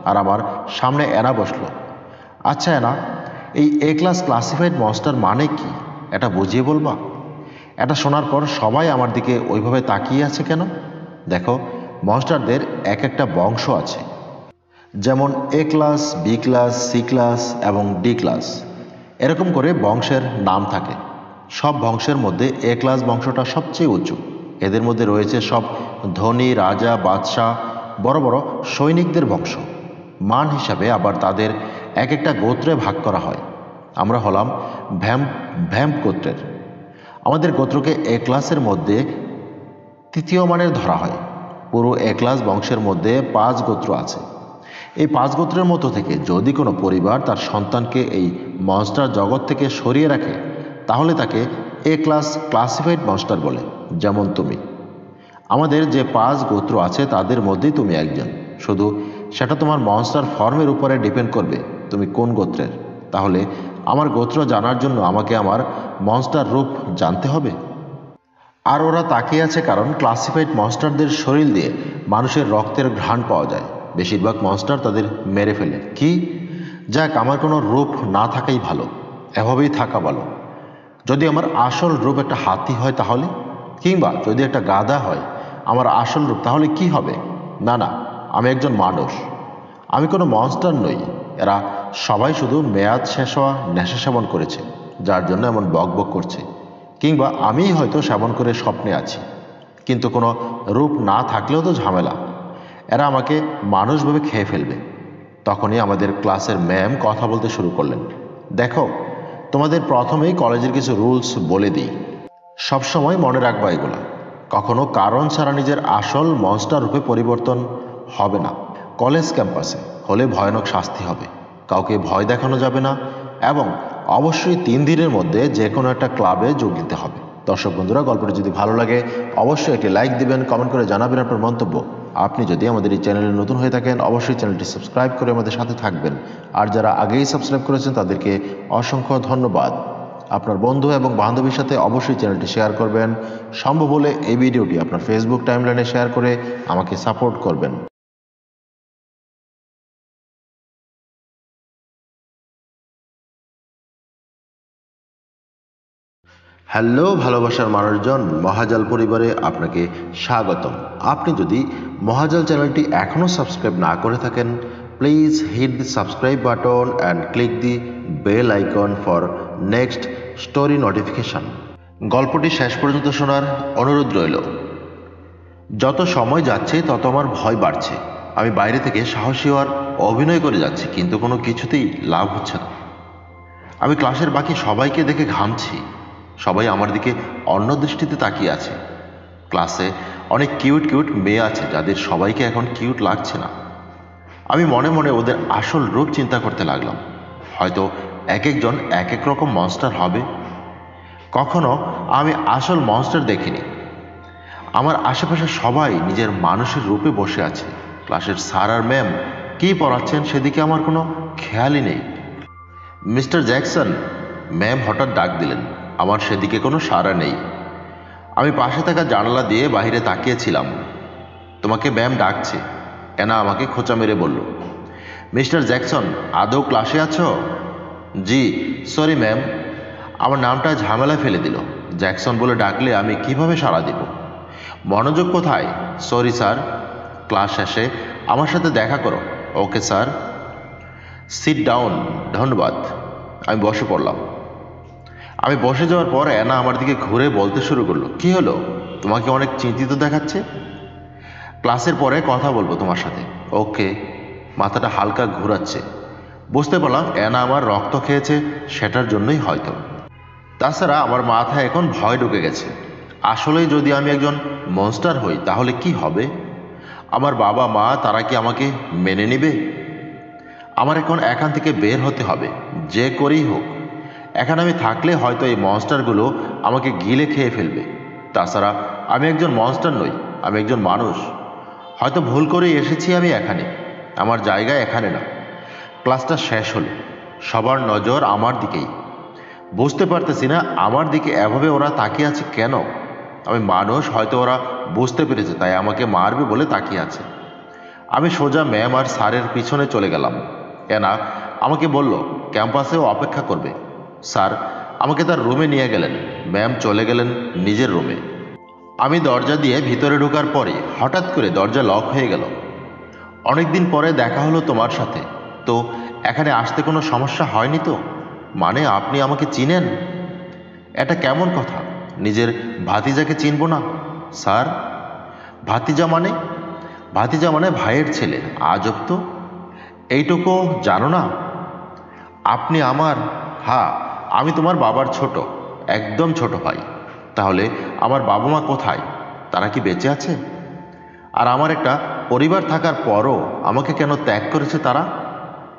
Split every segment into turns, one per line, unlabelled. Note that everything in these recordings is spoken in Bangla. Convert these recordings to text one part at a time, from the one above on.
আর আমার সামনে অ্যানা বসলো। আচ্ছা অ্যানা, এই এ ক্লাস ক্লাসিফাইড মনস্টার মানে কি, এটা বুঝিয়ে বলবা? এটা শোনার পর সবাই আমার দিকে ওইভাবে তাকিয়ে আছে কেন? দেখো, মনস্টারদের এক একটা বংশ আছে, যেমন A class, B class, C class এবং ডি ক্লাস, এরকম করে বংশের নাম থাকে। সব বংশের মধ্যে এ ক্লাস বংশটা সবচেয়ে উঁচু। এদের মধ্যে রয়েছে সব ধনী, রাজা, বাদশাহ, বড় বড় সৈনিকদের বংশ। মান হিসাবে আবার তাদের এক একটা গোত্রে ভাগ করা হয়। আমরা হলাম ভ্যাম্প গোত্রের। আমাদের গোত্রকে এ ক্লাসের মধ্যে তৃতীয় মানের ধরা হয়। পুরো এ ক্লাস বংশের মধ্যে 5 গোত্র আছে। এই 5 গোত্রের মধ্য থেকে যদি কোনো পরিবার তার সন্তানকে এই মনস্টার জগৎ থেকে সরিয়ে রাখে, তাহলে তাকে এ ক্লাস ক্লাসিফাইড মনস্টার বলে। যেমন তুমি। আমাদের যে 5 গোত্র আছে তাদের মধ্যেই তুমি একজন। শুধু সেটা তোমার মনস্টার ফর্মের উপরে ডিপেন্ড করবে তুমি কোন গোত্রের। তাহলে আমার গোত্র জানার জন্য আমাকে আমার মনস্টার রূপ জানতে হবে। আর ওরা তাকিয়ে আছে কারণ ক্লাসিফাইড মনস্টারদের শরীর দিয়ে মানুষের রক্তের ঘ্রাণ পাওয়া যায়। বেশিরভাগ মনস্টার তাদের মেরে ফেলে। কি? যাক, আমার কোনো রূপ না থাকাই ভালো, এভাবেই থাকা ভালো। যদি আমার আসল রূপ একটা হাতি হয় তাহলে, কিংবা যদি একটা গাধা হয় আমার আসল রূপ, তাহলে কি হবে? না না, আমি একজন মানুষ, আমি কোনো মনস্টার নই। এরা সবাই শুধু মেয়াদ শেষ হওয়া নেশা সেবন করেছে, যার জন্য এমন বকবক করছে। কিংবা আমিই হয়তো সেবন করে স্বপ্নে আছি। কিন্তু কোনো রূপ না থাকলেও তো ঝামেলা, এরা আমাকে মানুষ ভেবে খেয়ে ফেলবে। তখনই আমাদের ক্লাসের ম্যাম কথা বলতে শুরু করলেন। দেখো, তোমাদের প্রথমেই কলেজের কিছু রুলস বলে দিই। সবসময় মনে রাখবা এগুলা। কখনো কারণ ছাড়া নিজের আসল মনস্টার রূপে পরিবর্তন হবে না। কলেজ ক্যাম্পাসে হলে ভয়ানক শাস্তি হবে, কাউকে ভয় দেখানো যাবে না, এবং অবশ্যই 3 দিনের মধ্যে যে কোনো একটা ক্লাবে যোগ দিতে হবে। দর্শক বন্ধুরা, গল্পটি যদি ভালো লাগে অবশ্যই একটি লাইক দিবেন, কমেন্ট করে জানাবেন আপনার মন্তব্য। আপনি যদি আমাদের এই চ্যানেলে নতুন হয়ে থাকেন অবশ্যই চ্যানেলটি সাবস্ক্রাইব করে আমাদের সাথে থাকবেন। আর যারা আগেই সাবস্ক্রাইব করেছেন তাদেরকে অসংখ্য ধন্যবাদ। আপনার বন্ধু এবং বান্ধবীর সাথে অবশ্যই চ্যানেলটি শেয়ার করবেন। সম্ভব হলে এই ভিডিওটি আপনার ফেসবুক টাইমলাইনে শেয়ার করে আমাকে সাপোর্ট করবেন। হ্যালো ভালোবাসার মানুষজন, মহাজাল পরিবারে আপনাকে স্বাগতম। আপনি যদি মহাজাল চ্যানেলটি এখনও সাবস্ক্রাইব না করে থাকেন, please hit the subscribe button and click the bell icon for next story notification. গল্পটি শেষ পর্যন্ত শোনার অনুরোধ রইল। যত সময় যাচ্ছে তত আমার ভয় বাড়ছে। আমি বাইরে থেকে সাহসী হওয়ার অভিনয় করে যাচ্ছি, কিন্তু কোনো কিছুতেই লাভ হচ্ছে না। আমি ক্লাসের বাকি সবাইকে দেখে ঘামছি। সবাই আমার দিকে অন্য দৃষ্টিতে তাকিয়ে আছে। ক্লাসে অনেক কিউট কিউট মেয়ে আছে যাদের সবাইকে এখন কিউট লাগছে না। আমি মনে মনে ওদের আসল রূপ চিন্তা করতে লাগলাম। হয়তো এক একজন এক এক রকম মনস্টার হবে। কখনো আমি আসল মনস্টার দেখিনি। আমার আশেপাশে সবাই নিজের মানুষের রূপে বসে আছে। ক্লাসের স্যার আর ম্যাম কী পড়াচ্ছেন সেদিকে আমার কোনো খেয়ালই নেই। মিস্টার জ্যাকসন, ম্যাম হঠাৎ ডাক দিলেন। আমার সেদিকে কোনো সাড়া নেই। আমি পাশে থাকা জানালা দিয়ে বাইরে তাকিয়েছিলাম। তোমাকে ম্যাম ডাকছে, এনা আমাকে খোঁচা মেরে বলল। মিস্টার জ্যাকসন, আদৌ ক্লাসে আছো? জি, সরি ম্যাম। আমার নামটা ঝামেলায় ফেলে দিল। জ্যাকসন বলে ডাকলে আমি কিভাবে সাড়া দিব? মনোযোগ কোথায়? Sorry sir. ক্লাস শেষে আমার সাথে দেখা করো। Okay sir. Sit down. ধন্যবাদ। আমি বসে পড়লাম। আমি বসে যাওয়ার পর অ্যানা আমার দিকে ঘুরে বলতে শুরু করলো, কি হলো? তোমাকে অনেক চিন্তিত দেখাচ্ছে। ক্লাসের পরে কথা বলবো তোমার সাথে। ওকে। মাথাটা হালকা ঘুরাচ্ছে। বুঝতে পারলাম অ্যানা আমার রক্ত খেয়েছে, সেটার জন্যই হয়তো। তাছাড়া আমার মাথায় এখন ভয় ঢুকে গেছে। আসলেই যদি আমি একজন মনস্টার হই তাহলে কি হবে? আমার বাবা মা তারা কি আমাকে মেনে নেবে? আমার এখন এখান থেকে বের হতে হবে, যে করেই হোক। এখানে আমি থাকলে হয়তো এই মনস্টারগুলো আমাকে গিলে খেয়ে ফেলবে। তাছাড়া আমি একজন মনস্টার নই, আমি একজন মানুষ। হয়তো ভুল করেই এসেছি আমি এখানে। আমার জায়গা এখানে না। ক্লাসটা শেষ হলো। সবার নজর আমার দিকেই। বুঝতে পারতেছি না আমার দিকে এভাবে ওরা তাকিয়ে আছে কেন। আমি মানুষ, হয়তো ওরা বুঝতে পেরেছে তাই আমাকে মারবে বলে তাকিয়ে আছে। আমি সোজা ম্যাম আর স্যারের পিছনে চলে গেলাম। এনা আমাকে বলল ক্যাম্পাসেও অপেক্ষা করবে। স্যার আমাকে তার রুমে নিয়ে গেলেন। ম্যাম চলে গেলেন নিজের রুমে। আমি দরজা দিয়ে ভিতরে ঢোকার পরে হঠাৎ করে দরজা লক হয়ে গেল। অনেকদিন পরে দেখা হলো তোমার সাথে, তো এখানে আসতে কোনো সমস্যা হয়নি তো? মানে আপনি আমাকে চিনেন? এটা কেমন কথা? নিজের ভাতিজাকে চিনব না? স্যার, ভাতিজা মানে? ভাতিজা মানে ভাইয়ের ছেলে। আজব তো, এইটুকু জানো না? আপনি আমার, হ্যাঁ, আমি তোমার বাবার ছোট, একদম ছোট ভাই। তাহলে আমার বাবা মা কোথায়? তারা কি বেঁচে আছে? আর আমার একটা পরিবার থাকার পরও আমাকে কেন ত্যাগ করেছে তারা?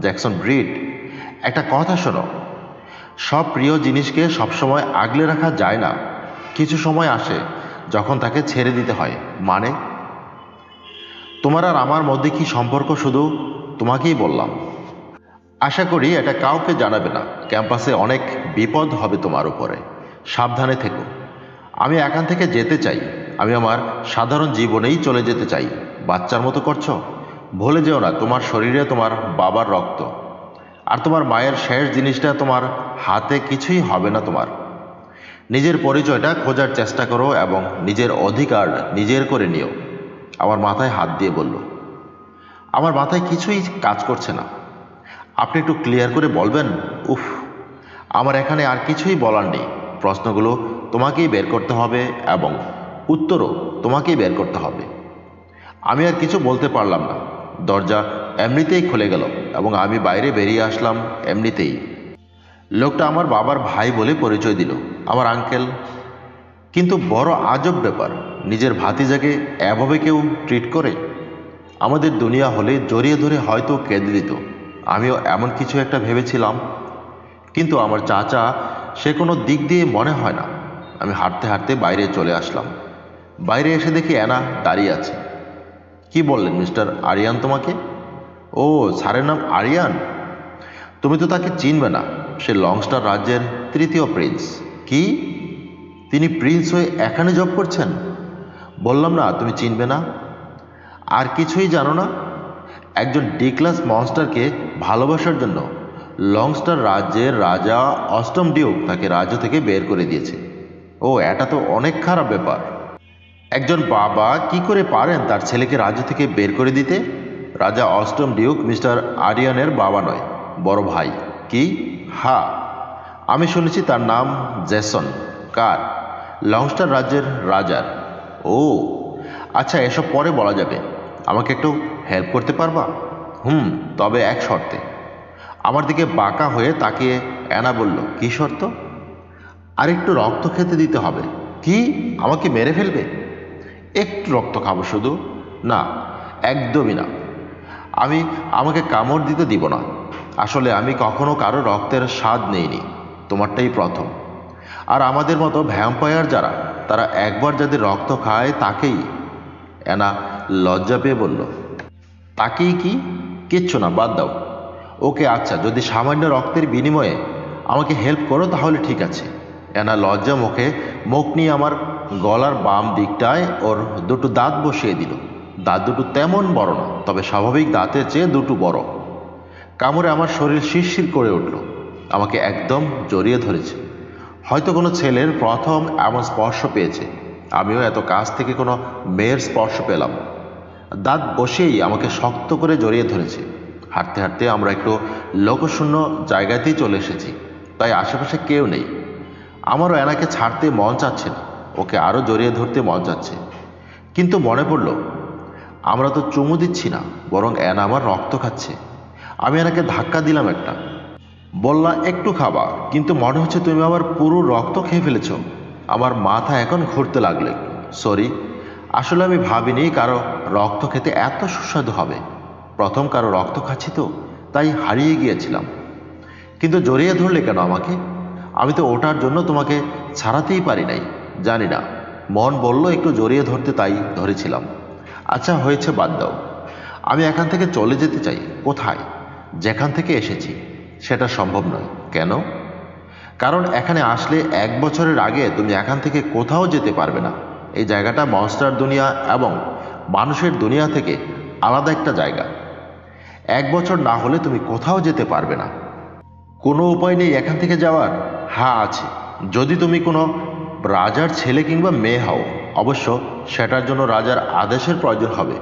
জ্যাকসন ব্রিড, একটা কথা শোনো, সব প্রিয় জিনিসকে সবসময় আগলে রাখা যায় না। কিছু সময় আসে যখন তাকে ছেড়ে দিতে হয়। মানে তোমার আর আমার মধ্যে কি সম্পর্ক শুধু তোমাকেই বললাম। আশা করি এটা কাউকে জানাবে না। ক্যাম্পাসে অনেক বিপদ হবে তোমার উপরে, সাবধানে থেকো। আমি এখান থেকে যেতে চাই। আমি আমার সাধারণ জীবনেই চলে যেতে চাই। বাচ্চার মতো করছো? ভুলে যেও না তোমার শরীরে তোমার বাবার রক্ত, আর তোমার মায়ের শেষ জিনিসটা তোমার হাতে। কিছুই হবে না তোমার। নিজের পরিচয়টা খোঁজার চেষ্টা করো এবং নিজের অধিকার নিজের করে নিও। আমার মাথায় হাত দিয়ে বলল। আমার মাথায় কিছুই কাজ করছে না। আপনি একটু ক্লিয়ার করে বলবেন? উফ, আমার এখানে আর কিছুই বলার নেই। প্রশ্নগুলো তোমাকেই বের করতে হবে এবং উত্তরও তোমাকেই বের করতে হবে। আমি আর কিছু বলতে পারলাম না। দরজা এমনিতেই খুলে গেল এবং আমি বাইরে বেরিয়ে আসলাম এমনিতেই। লোকটা আমার বাবার ভাই বলে পরিচয় দিল, আমার আঙ্কেল। কিন্তু বড় আজব ব্যাপার, নিজের ভাতিজাকে এভাবে কেউ ট্রিট করে? আমাদের দুনিয়া হলে জড়িয়ে ধরে হয়তো কেঁদে দিত। আমিও এমন কিছু একটা ভেবেছিলাম, কিন্তু আমার চাচা, সে কোনো দিক দিয়ে মনে হয় না। আমি হাঁটতে হাঁটতে বাইরে চলে আসলাম। বাইরে এসে দেখি অ্যানা দাঁড়িয়ে আছে। কি বললেন মিস্টার আরিয়ান তোমাকে? ও, স্যারের নাম আরিয়ান? তুমি তো তাকে চিনবে না। সে লংস্টার রাজ্যের তৃতীয় প্রিন্স। কি? তিনি প্রিন্স হয়ে এখানে জব করছেন? বললাম না তুমি চিনবে না। আর কিছুই জানো না? একজন ডি ক্লাস মনস্টারকে ভালোবাসার জন্য লংস্টার রাজ্যের রাজা অষ্টম ডিউক তাকে রাজ্য থেকে বের করে দিয়েছে। ও, এটা তো অনেক খারাপ ব্যাপার। একজন বাবা কি করে পারেন তার ছেলেকে রাজ্য থেকে বের করে দিতে? রাজা অষ্টম ডিউক মিস্টার আরিয়ানের বাবা নয়, বড় ভাই। কি? হ্যাঁ, আমি শুনেছি তার নাম জেসন। কার? লংস্টার রাজ্যের রাজার। ও আচ্ছা, এসব পরে বলা যাবে। আমাকে একটু হেল্প করতে পারবা? তবে এক শর্তে। আমার দিকে বাঁকা হয়ে তাকিয়ে অ্যানা বলল, কি শর্ত? আর একটু রক্ত খেতে দিতে হবে। কি? আমাকে মেরে ফেলবে? একটু রক্ত খাবো শুধু? না, একদমই না। আমাকে কামড় দিতে দিব না। আসলে আমি কখনো কারো রক্তের স্বাদ নেইনি, তোমারটাই প্রথম। আর আমাদের মতো ভ্যাম্পায়ার যারা, তারা একবার যাদের রক্ত খায় তাকেই। অ্যানা লজ্জা পেয়ে বলল, তাকেই কি? কিচ্ছু না, বাদ দাও। ওকে, আচ্ছা, যদি সামান্য রক্তের বিনিময়ে আমাকে হেল্প করো তাহলে ঠিক আছে। অ্যানা লজ্জা মুখে মুখ নিয়ে আমার গলার বাম দিকটায় ওর দুটো দাঁত বসিয়ে দিল। দাঁত দুটো তেমন বড় না, তবে স্বাভাবিক দাঁতের চেয়ে দুটো বড়। কামড়ে আমার শরীর শিরশির করে উঠল। আমাকে একদম জড়িয়ে ধরেছে। হয়তো কোনো ছেলের প্রথম এমন স্পর্শ পেয়েছে। আমিও এত কাছ থেকে কোনো মেয়ের স্পর্শ পেলাম। দাঁত বসেই আমাকে শক্ত করে জড়িয়ে ধরেছে। হাঁটতে হাঁটতে আমরা একটু লোকশূন্য জায়গাতেই চলে এসেছি, তাই আশেপাশে কেউ নেই। আমারও অ্যানাকে ছাড়তে মন চাচ্ছে না, ওকে আরও জড়িয়ে ধরতে মন চাচ্ছে। কিন্তু মনে পড়ল, আমরা তো চুমু দিচ্ছি না, বরং অ্যানা আমার রক্ত খাচ্ছে। আমি অ্যানাকে ধাক্কা দিলাম একটা। বললা একটু খাবা, কিন্তু মনে হচ্ছে তুমি আমার পুরো রক্ত খেয়ে ফেলেছ। আমার মাথা এখন ঘুরতে লাগলে। সরি, আসলে আমি ভাবিনি কারো রক্ত খেতে এত সুস্বাদু হবে। প্রথম কারো রক্ত খাচ্ছি তো, তাই হারিয়ে গিয়েছিলাম। কিন্তু জড়িয়ে ধরলে কেন আমাকে? আমি তো ওটার জন্য তোমাকে ছাড়াতেই পারি নাই। জানি না, মন বলল একটু জড়িয়ে ধরতে, তাই ধরেছিলাম। আচ্ছা হয়েছে, বাদ দাও। আমি এখান থেকে চলে যেতে চাই। কোথায়? যেখান থেকে এসেছি। সেটা সম্ভব নয়। কেন? কারণ এখানে আসলে 1 বছরের আগে তুমি এখান থেকে কোথাও যেতে পারবে না। এই জায়গাটা মনস্টার দুনিয়া এবং মানুষের দুনিয়া থেকে আলাদা একটা জায়গা। 1 বছর না হলে তুমি কোথাও যেতে পারবে না। কোনো উপায় নেই এখান থেকে যাওয়ার? হ্যাঁ আছে, যদি তুমি কোনো রাজার ছেলে কিংবা মেয়ে হও। অবশ্য সেটার জন্য রাজার আদেশের প্রয়োজন হবে।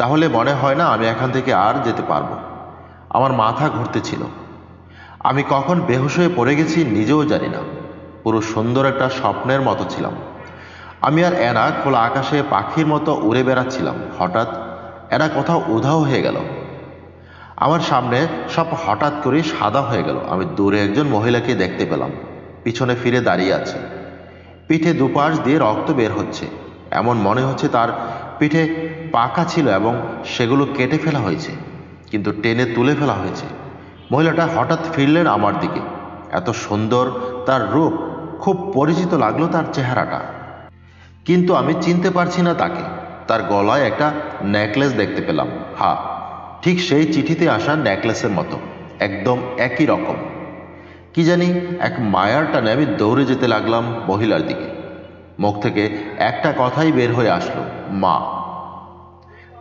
তাহলে মনে হয় না আমি এখান থেকে আর যেতে পারবো। আমার মাথা ঘুরতেছিল। আমি কখন বেহুশ হয়ে পড়ে গেছি নিজেও জানি না। পুরো সুন্দর একটা স্বপ্নের মতো ছিলাম। আমি আর এনা খোলা আকাশে পাখির মতো উড়ে বেড়াচ্ছিলাম। হঠাৎ এনা কোথাও উধাও হয়ে গেল। আমার সামনে সব হঠাৎ করেই সাদা হয়ে গেল। আমি দূরে একজন মহিলাকে দেখতে পেলাম, পিছনে ফিরে দাঁড়িয়ে আছে। পিঠে দুপাশ দিয়ে রক্ত বের হচ্ছে। এমন মনে হচ্ছে তার পিঠে পাকা ছিল এবং সেগুলো কেটে ফেলা হয়েছে, কিন্তু টেনে তুলে ফেলা হয়েছে। মহিলাটা হঠাৎ ফিরলেন আমার দিকে। এত সুন্দর তার রূপ, খুব পরিচিত লাগলো তার চেহারাটা, কিন্তু আমি চিনতে পারছি না তাকে। তার গলায় একটা নেকলেস দেখতে পেলাম। হ্যাঁ, ঠিক সেই চিঠিতে আসা নেকলেসের মতো, একদম একই রকম। কি জানি এক মায়ার টানে আমি দৌড়ে যেতে লাগলাম মহিলার দিকে। মুখ থেকে একটা কথাই বের হয়ে আসলো, মা।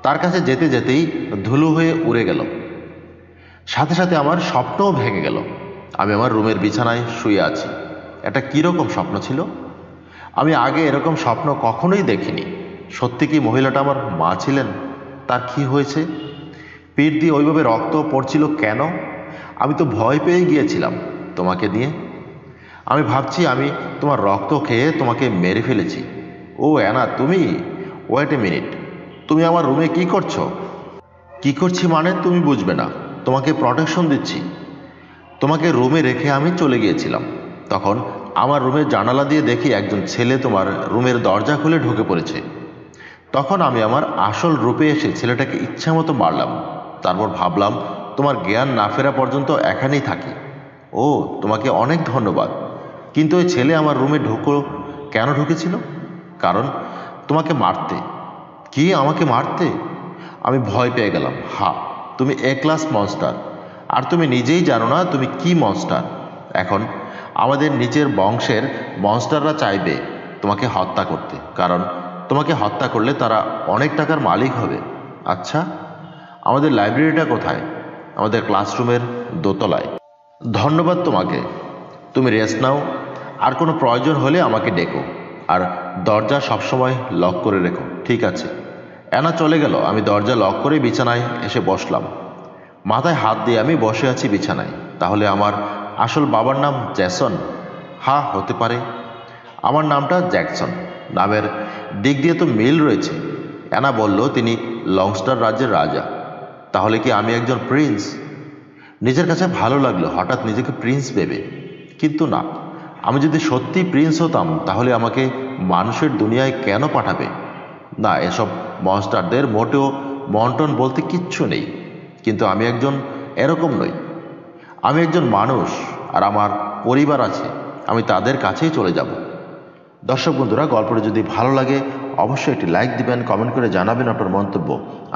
তার কাছে যেতে যেতেই ধুলো হয়ে উড়ে গেল। সাথে সাথে আমার স্বপ্নও ভেঙে গেল। আমি আমার রুমের বিছানায় শুয়ে আছি। এটা কীরকম স্বপ্ন ছিল? আমি আগে এরকম স্বপ্ন কখনোই দেখিনি। সত্যি কি মহিলাটা আমার মা ছিলেন? তার কি হয়েছে? পিঠ দিয়ে ওইভাবে রক্ত পড়ছিল কেন? আমি তো ভয় পেয়ে গিয়েছিলাম তোমাকে নিয়ে। আমি ভাবছি আমি তোমার রক্ত খেয়ে তোমাকে মেরে ফেলেছি। ও অ্যানা, তুমি? ওয়েট এ মিনিট, তুমি আমার রুমে কি করছো? কি করছি মানে? তুমি বুঝবে না। তোমাকে প্রোটেকশন দিচ্ছি। তোমাকে রুমে রেখে আমি চলে গিয়েছিলাম। তখন আমার রুমের জানালা দিয়ে দেখি একজন ছেলে তোমার রুমের দরজা খুলে ঢুকে পড়েছে। তখন আমি আমার আসল রূপে এসে ছেলেটাকে ইচ্ছা মতো মারলাম। তারপর ভাবলাম তোমার জ্ঞান না ফেরা পর্যন্ত এখানেই থাকি। ও, তোমাকে অনেক ধন্যবাদ। কিন্তু ওই ছেলে আমার রুমে কেন ঢুকেছিল? কারণ তোমাকে মারতে। কি, আমাকে মারতে? আমি ভয় পেয়ে গেলাম। হ্যাঁ, তুমি এ ক্লাস মনস্টার, আর তুমি নিজেই জানো না তুমি কি মনস্টার। এখন আমাদের নিচের বংশের মনস্টাররা চাইবে তোমাকে হত্যা করতে, কারণ তোমাকে হত্যা করলে তারা অনেক টাকার মালিক হবে। আচ্ছা, আমাদের লাইব্রেরিটা কোথায়? আমাদের ক্লাসরুমের দোতলায়। ধন্যবাদ তোমাকে। তুমি রেস্ট নাও, আর কোনো প্রয়োজন হলে আমাকে ডেকো, আর দরজা সবসময় লক করে রেখো। ঠিক আছে। অ্যানা চলে গেল। আমি দরজা লক করে বিছানায় এসে বসলাম। মাথায় হাত দিয়ে আমি বসে আছি বিছানায়। তাহলে আমার আসল বাবার নাম জ্যাসন? হ্যাঁ, হতে পারে। আমার নামটা জ্যাকসন। নামের দিক দিয়ে তো মিল রয়েছে। অ্যানা বলল তিনি লংস্টার রাজ্যের রাজা। তাহলে কি আমি একজন প্রিন্স? নিজের কাছে ভালো লাগলো হঠাৎ নিজেকে প্রিন্স ভেবে। কিন্তু না, আমি যদি সত্যি প্রিন্স হতাম তাহলে আমাকে মানুষের দুনিয়ায় কেন পাঠাবে? না, এসব মনস্টারদের মোটেও মন্টন বলতে কিচ্ছু নেই। কিন্তু আমি একজন এরকম নই। আমি একজন মানুষ, আর আমার পরিবার আছে। আমি তাদের কাছেই চলে যাব। দর্শক বন্ধুরা, গল্পটা যদি ভালো লাগে অবশ্যই একটি লাইক দিবেন, কমেন্ট করে জানাবেন আপনার মন্তব্য।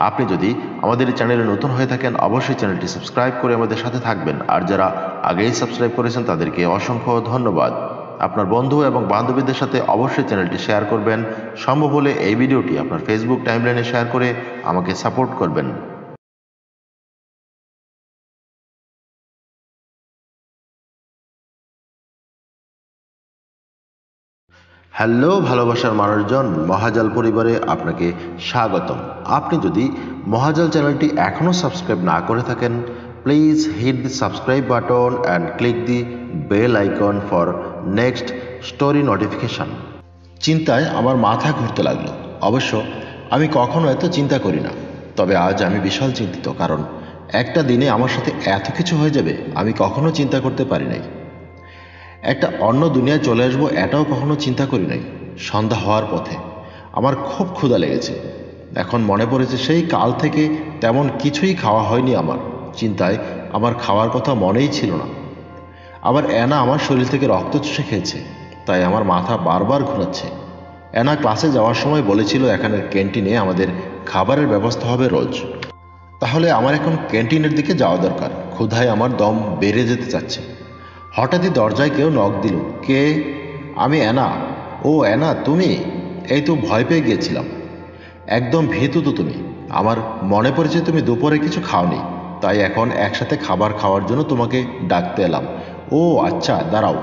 আপনি যদি আমাদের এই চ্যানেলে নতুন হয়ে থাকেন অবশ্যই চ্যানেলটি সাবস্ক্রাইব করে আমাদের সাথে থাকবেন। আর যারা আগেই সাবস্ক্রাইব করেছেন তাদেরকে অসংখ্য ধন্যবাদ। আপনার বন্ধু এবং বান্ধবীদের সাথে অবশ্যই চ্যানেলটি শেয়ার করবেন। সম্ভব হলে এই ভিডিওটি আপনার ফেসবুক টাইমলাইনে শেয়ার করে আমাকে সাপোর্ট করবেন। হ্যালো ভালোবাসার মানুষজন, মহাজাল পরিবারে আপনাকে স্বাগতম। আপনি যদি মহাজাল চ্যানেলটি এখনও সাবস্ক্রাইব না করে থাকেন, please hit the subscribe button and click the bell icon for next story notification. চিন্তায় আমার মাথা ঘুরতে লাগলো। অবশ্য আমি কখনো এত চিন্তা করি না, তবে আজ আমি বিশাল চিন্তিত, কারণ একটা দিনে আমার সাথে এত কিছু হয়ে যাবে আমি কখনো চিন্তা করতে পারি নাই। একটা অন্য দুনিয়ায় চলে আসবো এটাও কখনো চিন্তা করি নাই। সন্ধ্যা হওয়ার পথে আমার খুব ক্ষুধা লেগেছে। এখন মনে পড়েছে সেই কাল থেকে তেমন কিছুই খাওয়া হয়নি আমার। চিন্তায় আমার খাওয়ার কথা মনেই ছিল না। আবার অ্যানা আমার শরীর থেকে রক্ত চুষে খেয়েছে, তাই আমার মাথা বারবার ঘোরাচ্ছে। অ্যানা ক্লাসে যাওয়ার সময় বলেছিল এখানের ক্যান্টিনে আমাদের খাবারের ব্যবস্থা হবে রোজ। তাহলে আমার এখন ক্যান্টিনের দিকে যাওয়া দরকার। ক্ষুধায় আমার দম বেড়ে যেতে চাচ্ছে। হঠাৎই দরজায় কেউ নক দিল। কে? আমি, অ্যানা। ও অ্যানা, তুমি? এই তো ভয় পেয়ে গিয়েছিলাম। একদম ভীতু তো তুমি। আমার মনে পড়েছে তুমি দুপুরে কিছু খাওনি, তাই এখন একসাথে খাবার খাওয়ার জন্য তোমাকে ডাকতে এলাম। ও আচ্ছা, দাঁড়াও,